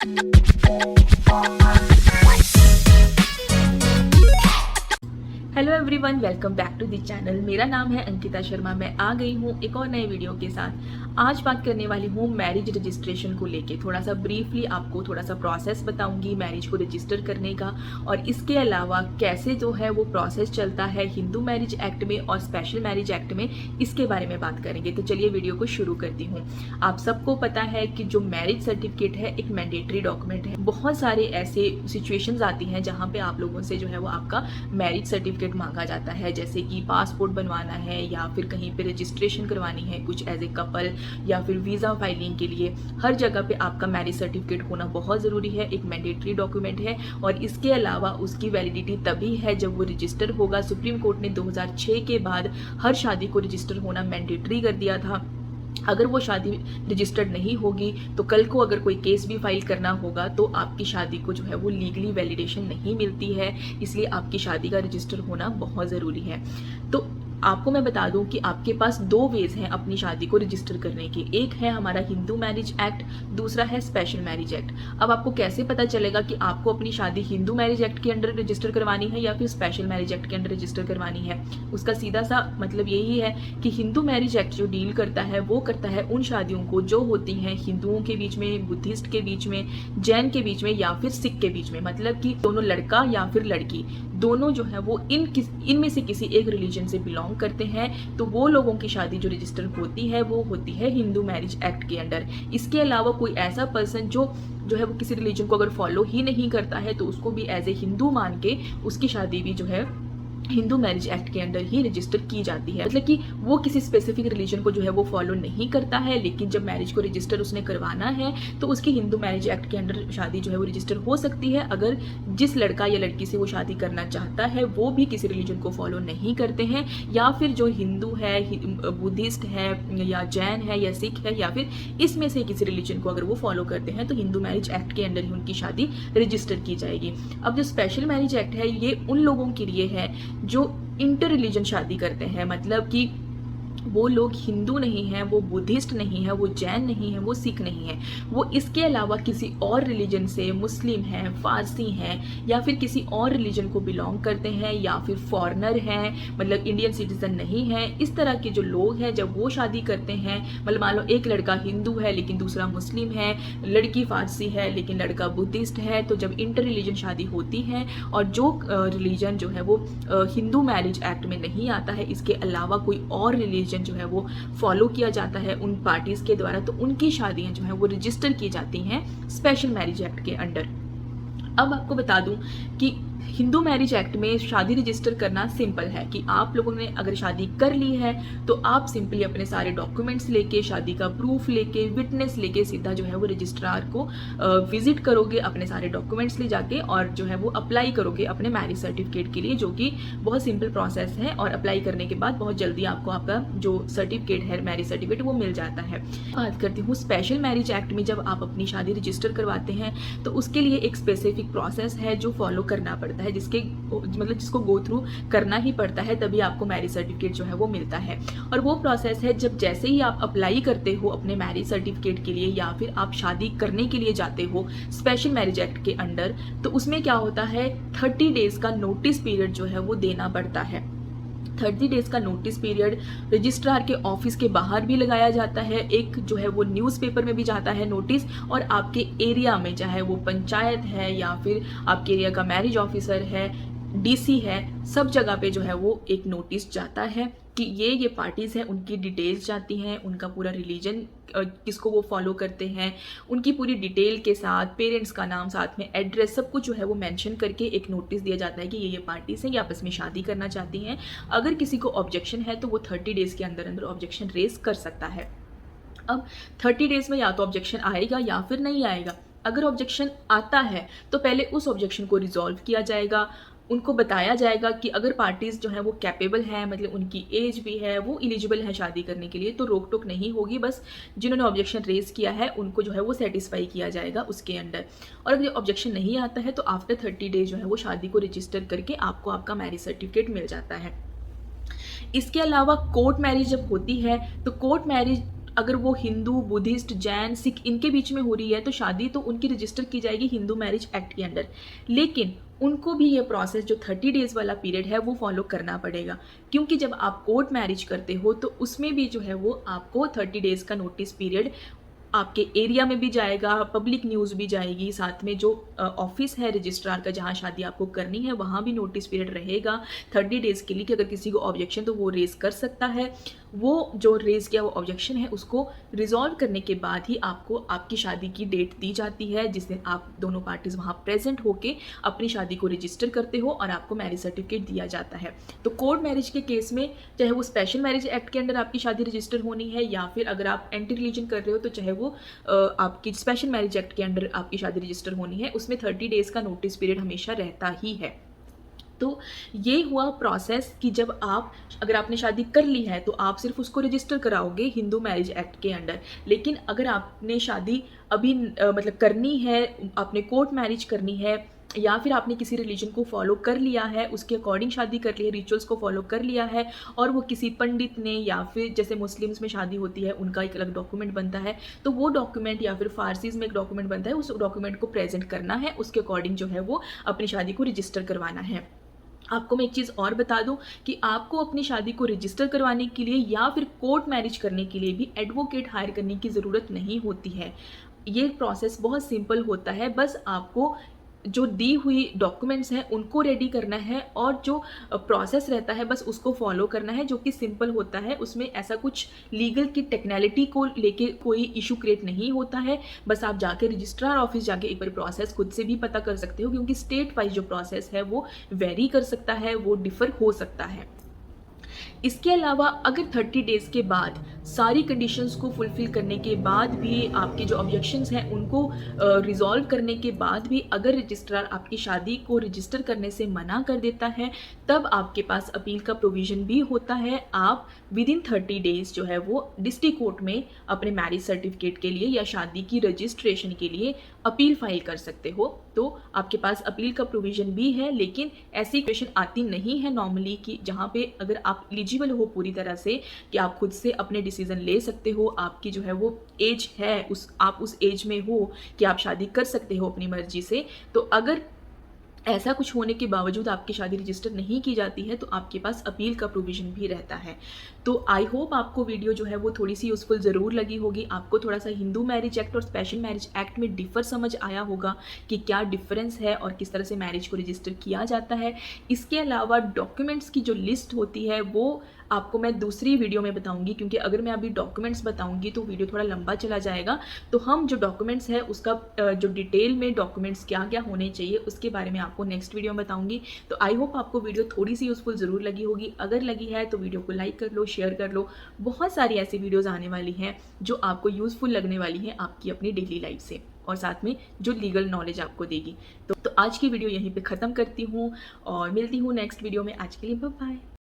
Hello everyone, welcome back to the channel. मेरा नाम है अंकिता शर्मा। मैं आ गई हूँ एक और नए वीडियो के साथ। आज बात करने वाली हूँ मैरिज रजिस्ट्रेशन को लेके। थोड़ा सा ब्रीफली आपको थोड़ा सा प्रोसेस बताऊंगी मैरिज को रजिस्टर करने का, और इसके अलावा कैसे जो है वो प्रोसेस चलता है हिंदू मैरिज एक्ट में और स्पेशल मैरिज एक्ट में, इसके बारे में बात करेंगे। तो चलिए वीडियो को शुरू करती हूँ। आप सबको पता है कि जो मैरिज सर्टिफिकेट है एक मैंडेटरी डॉक्यूमेंट है। बहुत सारे ऐसे सिचुएशंस आती हैं जहाँ पे आप लोगों से जो है वो आपका मैरिज सर्टिफिकेट मांगा जाता है, जैसे कि पासपोर्ट बनवाना है या फिर कहीं पे रजिस्ट्रेशन करवानी है कुछ एज ए कपल, या फिर वीज़ा फाइलिंग के लिए। हर जगह पे आपका मैरिज सर्टिफिकेट होना बहुत ज़रूरी है, एक मैंडेटरी डॉक्यूमेंट है। और इसके अलावा उसकी वैलिडिटी तभी है जब वो रजिस्टर होगा। सुप्रीम कोर्ट ने 2006 के बाद हर शादी को रजिस्टर होना मैंडेटरी कर दिया था। अगर वो शादी रजिस्टर्ड नहीं होगी तो कल को अगर कोई केस भी फाइल करना होगा तो आपकी शादी को जो है वो लीगली वैलिडेशन नहीं मिलती है। इसलिए आपकी शादी का रजिस्टर होना बहुत ज़रूरी है। तो आपको मैं बता दूं कि आपके पास दो वेज हैं अपनी शादी को रजिस्टर करने के। एक है हमारा हिंदू मैरिज एक्ट, दूसरा है स्पेशल मैरिज एक्ट। अब आपको कैसे पता चलेगा कि आपको अपनी शादी हिंदू मैरिज एक्ट के अंडर रजिस्टर करवानी है या फिर स्पेशल मैरिज एक्ट के अंडर रजिस्टर करवानी है? उसका सीधा सा मतलब यही है कि हिंदू मैरिज एक्ट जो डील करता है वो करता है उन शादियों को जो होती हैं हिंदुओं के बीच में, बुद्धिस्ट के बीच में, जैन के बीच में या फिर सिख के बीच में। मतलब कि दोनों लड़का या फिर लड़की दोनों जो है वो इनमें से किसी एक रिलीजन से बिलोंग करते हैं, तो वो लोगों की शादी जो रजिस्टर होती है वो होती है हिंदू मैरिज एक्ट के अंडर। इसके अलावा कोई ऐसा पर्सन जो है वो किसी रिलीजन को अगर फॉलो ही नहीं करता है तो उसको भी एज ए हिंदू मान के उसकी शादी भी जो है हिंदू मैरिज एक्ट के अंडर ही रजिस्टर की जाती है। मतलब कि वो किसी स्पेसिफिक रिलीजन को जो है वो फॉलो नहीं करता है, लेकिन जब मैरिज को रजिस्टर उसने करवाना है तो उसकी हिंदू मैरिज एक्ट के अंडर शादी जो है वो रजिस्टर हो सकती है। अगर जिस लड़का या लड़की से वो शादी करना चाहता है वो भी किसी रिलीजन को फॉलो नहीं करते हैं, या फिर जो हिंदू है, बुद्धिस्ट है या जैन है या सिख है, या फिर इसमें से किसी रिलीजन को अगर वो फॉलो करते हैं तो हिंदू मैरिज एक्ट के अंडर ही उनकी शादी रजिस्टर की जाएगी। अब जो स्पेशल मैरिज एक्ट है ये उन लोगों के लिए है जो इंटर रिलीजन शादी करते हैं। मतलब कि वो लोग हिंदू नहीं हैं, वो बुद्धिस्ट नहीं है, वो जैन नहीं है, वो सिख नहीं है, वो इसके अलावा किसी और रिलीजन से, मुस्लिम हैं, फारसी हैं या फिर किसी और रिलीजन को बिलोंग करते हैं, या फिर फॉरेनर हैं, मतलब इंडियन सिटीजन नहीं है। इस तरह के जो लोग हैं जब वो शादी करते हैं, मतलब मान लो एक लड़का हिंदू है लेकिन दूसरा मुस्लिम है, लड़की फारसी है लेकिन लड़का बुद्धिस्ट है, तो जब इंटर रिलीजन शादी होती है और जो रिलीजन जो है वो हिंदू मैरिज एक्ट में नहीं आता है, इसके अलावा कोई और रिलीजन जो है वो फॉलो किया जाता है उन पार्टीज के द्वारा, तो उनकी शादियां जो है वो रजिस्टर की जाती हैं स्पेशल मैरिज एक्ट के अंडर। अब आपको बता दूं कि हिंदू मैरिज एक्ट में शादी रजिस्टर करना सिंपल है कि आप लोगों ने अगर शादी कर ली है तो आप सिंपली अपने सारे डॉक्यूमेंट्स लेके, शादी का प्रूफ लेके, विटनेस लेके सीधा जो है वो रजिस्ट्रार को विजिट करोगे अपने सारे डॉक्यूमेंट्स ले जाके, और जो है वो अप्लाई करोगे अपने मैरिज सर्टिफिकेट के लिए, जो कि बहुत सिंपल प्रोसेस है। और अप्लाई करने के बाद बहुत जल्दी आपको आपका जो सर्टिफिकेट है, मैरिज सर्टिफिकेट, वो मिल जाता है। बात करती हूँ स्पेशल मैरिज एक्ट में। जब आप अपनी शादी रजिस्टर करवाते हैं तो उसके लिए एक स्पेसिफिक प्रोसेस है जो फॉलो करना पड़ता है, जिसको गो थ्रू करना ही पड़ता है, तभी आपको मैरिज सर्टिफिकेट जो है वो मिलता है। और वो प्रोसेस है जब जैसे ही आप अप्लाई करते हो अपने मैरिज सर्टिफिकेट के लिए या फिर आप शादी करने के लिए जाते हो स्पेशल मैरिज एक्ट के अंडर, तो उसमें क्या होता है 30 डेज का नोटिस पीरियड जो है वो देना पड़ता है। 30 डेज का नोटिस पीरियड रजिस्ट्रार के ऑफिस के बाहर भी लगाया जाता है, एक जो है वो न्यूज़पेपर में भी जाता है नोटिस, और आपके एरिया में चाहे वो पंचायत है या फिर आपके एरिया का मैरिज ऑफिसर है, डीसी है, सब जगह पे जो है वो एक नोटिस जाता है कि ये पार्टीज हैं, उनकी डिटेल्स जाती हैं, उनका पूरा रिलीजन किसको वो फॉलो करते हैं, उनकी पूरी डिटेल के साथ, पेरेंट्स का नाम, साथ में एड्रेस, सब कुछ जो है वो मेंशन करके एक नोटिस दिया जाता है कि ये पार्टीज हैं, ये आपस में शादी करना चाहती हैं। अगर किसी को ऑब्जेक्शन है तो वो 30 डेज के अंदर अंदर ऑब्जेक्शन रेज कर सकता है। अब 30 डेज में या तो ऑब्जेक्शन आएगा या फिर नहीं आएगा। अगर ऑब्जेक्शन आता है तो पहले उस ऑब्जेक्शन को रिजॉल्व किया जाएगा। उनको बताया जाएगा कि अगर पार्टीज जो है वो कैपेबल हैं, मतलब उनकी एज भी है, वो एलिजिबल है शादी करने के लिए, तो रोक टोक नहीं होगी। बस जिन्होंने ऑब्जेक्शन रेज किया है उनको जो है वो सेटिस्फाई किया जाएगा उसके अंडर। और अगर ऑब्जेक्शन नहीं आता है तो आफ्टर 30 डेज जो है वो शादी को रजिस्टर करके आपको आपका मैरिज सर्टिफिकेट मिल जाता है। इसके अलावा कोर्ट मैरिज जब होती है तो कोर्ट मैरिज अगर वो हिंदू, बुद्धिस्ट, जैन, सिख इनके बीच में हो रही है तो शादी तो उनकी रजिस्टर की जाएगी हिंदू मैरिज एक्ट के अंडर। लेकिन उनको भी ये प्रोसेस जो 30 डेज़ वाला पीरियड है वो फॉलो करना पड़ेगा, क्योंकि जब आप कोर्ट मैरिज करते हो तो उसमें भी जो है वो आपको 30 डेज़ का नोटिस पीरियड आपके एरिया में भी जाएगा, पब्लिक न्यूज़ भी जाएगी, साथ में जो ऑफिस है रजिस्ट्रार का जहाँ शादी आपको करनी है वहाँ भी नोटिस पीरियड रहेगा 30 डेज़ के लिए कि अगर किसी को ऑब्जेक्शन तो वो रेज़ कर सकता है। वो जो रेज़ किया वो ऑब्जेक्शन है उसको रिजॉल्व करने के बाद ही आपको आपकी शादी की डेट दी जाती है, जिस दिन आप दोनों पार्टीज़ वहाँ प्रेजेंट होके अपनी शादी को रजिस्टर करते हो और आपको मैरिज सर्टिफिकेट दिया जाता है। तो कोर्ट मैरिज के केस में चाहे वो स्पेशल मैरिज एक्ट के अंडर आपकी शादी रजिस्टर होनी है या फिर अगर आप एंटी रिलीजन कर रहे हो तो चाहे वो आपकी स्पेशल मैरिज एक्ट के अंडर आपकी शादी रजिस्टर होनी है, उसमें 30 डेज़ का नोटिस पीरियड हमेशा रहता ही है। तो ये हुआ प्रोसेस कि जब आप अगर आपने शादी कर ली है तो आप सिर्फ उसको रजिस्टर कराओगे हिंदू मैरिज एक्ट के अंडर। लेकिन अगर आपने शादी अभी मतलब करनी है, आपने कोर्ट मैरिज करनी है या फिर आपने किसी रिलीजन को फॉलो कर लिया है, उसके अकॉर्डिंग शादी कर ली है, रिचुअल्स को फॉलो कर लिया है और वो किसी पंडित ने या फिर जैसे मुस्लिम्स में शादी होती है उनका एक अलग डॉक्यूमेंट बनता है, तो वो डॉक्यूमेंट या फिर फारसीज में एक डॉक्यूमेंट बनता है, उस डॉक्यूमेंट को प्रेजेंट करना है, उसके अकॉर्डिंग जो है वो अपनी शादी को रजिस्टर करवाना है। आपको मैं एक चीज़ और बता दूं कि आपको अपनी शादी को रजिस्टर करवाने के लिए या फिर कोर्ट मैरिज करने के लिए भी एडवोकेट हायर करने की ज़रूरत नहीं होती है। ये प्रोसेस बहुत सिंपल होता है, बस आपको जो दी हुई डॉक्यूमेंट्स हैं उनको रेडी करना है और जो प्रोसेस रहता है बस उसको फॉलो करना है, जो कि सिंपल होता है। उसमें ऐसा कुछ लीगल की टेक्निकलिटी को लेके कोई इशू क्रिएट नहीं होता है। बस आप जाके रजिस्ट्रार ऑफिस जाके एक बार प्रोसेस खुद से भी पता कर सकते हो, क्योंकि स्टेट वाइज जो प्रोसेस है वो वेरी कर सकता है, वो डिफ़र हो सकता है। इसके अलावा अगर 30 डेज़ के बाद सारी कंडीशंस को फुलफ़िल करने के बाद भी आपके जो ऑब्जेक्शंस हैं उनको रिज़ॉल्व करने के बाद भी अगर रजिस्ट्रार आपकी शादी को रजिस्टर करने से मना कर देता है, तब आपके पास अपील का प्रोविज़न भी होता है। आप विदिन 30 डेज़ जो है वो डिस्ट्रिक्ट कोर्ट में अपने मैरिज सर्टिफिकेट के लिए या शादी की रजिस्ट्रेशन के लिए अपील फाइल कर सकते हो। तो आपके पास अपील का प्रोविज़न भी है, लेकिन ऐसी सिचुएशन आती नहीं है नॉर्मली कि जहाँ पे अगर आप एलिजिबल हो पूरी तरह से कि आप खुद से अपने डिसीजन ले सकते हो, आपकी जो है वो एज है, आप उस एज में हो कि आप शादी कर सकते हो अपनी मर्जी से। तो अगर ऐसा कुछ होने के बावजूद आपकी शादी रजिस्टर नहीं की जाती है तो आपके पास अपील का प्रोविज़न भी रहता है। तो आई होप आपको वीडियो जो है वो थोड़ी सी यूज़फुल ज़रूर लगी होगी। आपको थोड़ा सा हिंदू मैरिज एक्ट और स्पेशल मैरिज एक्ट में डिफ़र समझ आया होगा कि क्या डिफरेंस है और किस तरह से मैरिज को रजिस्टर किया जाता है। इसके अलावा डॉक्यूमेंट्स की जो लिस्ट होती है वो आपको मैं दूसरी वीडियो में बताऊंगी, क्योंकि अगर मैं अभी डॉक्यूमेंट्स बताऊंगी तो वीडियो थोड़ा लंबा चला जाएगा। तो हम जो डॉक्यूमेंट्स है उसका जो डिटेल में डॉक्यूमेंट्स क्या क्या होने चाहिए उसके बारे में आपको नेक्स्ट वीडियो में बताऊंगी। तो आई होप आपको वीडियो थोड़ी सी यूज़फुल ज़रूर लगी होगी। अगर लगी है तो वीडियो को लाइक कर लो, शेयर कर लो। बहुत सारी ऐसी वीडियोज़ आने वाली हैं जो आपको यूज़फुल लगने वाली हैं आपकी अपनी डेली लाइफ से, और साथ में जो लीगल नॉलेज आपको देगी। तो आज की वीडियो यहीं पे ख़त्म करती हूँ और मिलती हूँ नेक्स्ट वीडियो में। आज के लिए बाय बाय।